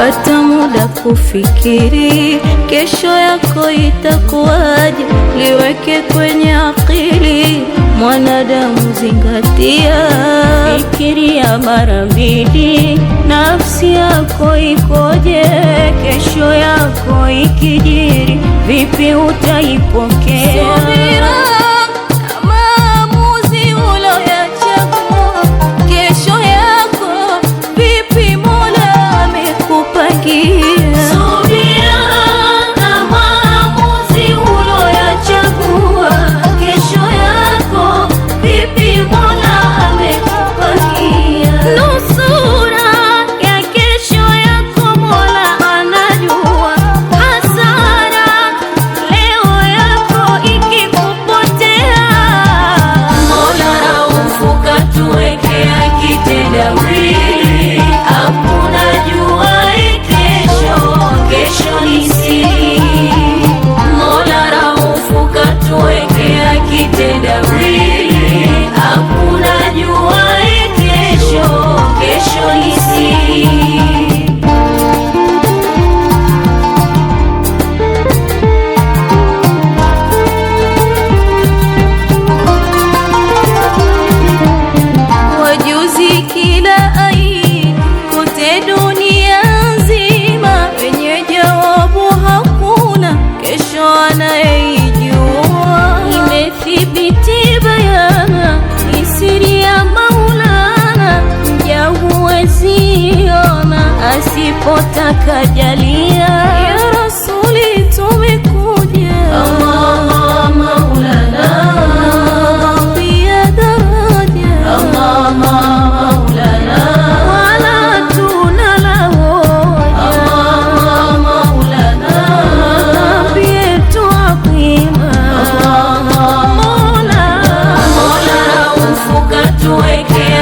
pata muda kufikiri kesho yako itakuwaje, liweke kwenye akili mwanadamu, zingatia. Fikiria mara mbili, nafsi yako ikoje, kesho yako ikijiri, vipi utaipokea? Subira na maamuzi uloyachagua, kesho yako vipi Mola amekupangia. Subira na maamuzi uloyachagua, kesho yako vipi Mola amekupangia. Nusura ya kesho yako Mola anajua, hasara leo yako ikikupotea. Mola Raufu katuwekea kitendawili, hakuna juaye kesho, kesho ni siri. Mola Raufu katuwekea kitendawili, hakuna juaye kesho, kesho ni siri. Wajuzi kila aina kote dunia nzima, wenye jawabu hakuna, kesho anayeijua. Imethibiti bayana, ni siri ya Maulana, mja huweziona asipotaka jalia. Ya Rasuli tumekuja, Allah Maulana, pia daraja Maulana, wala tuna la hoja. Maulana, Pia tuapima Mola Mola Raufu katuwekea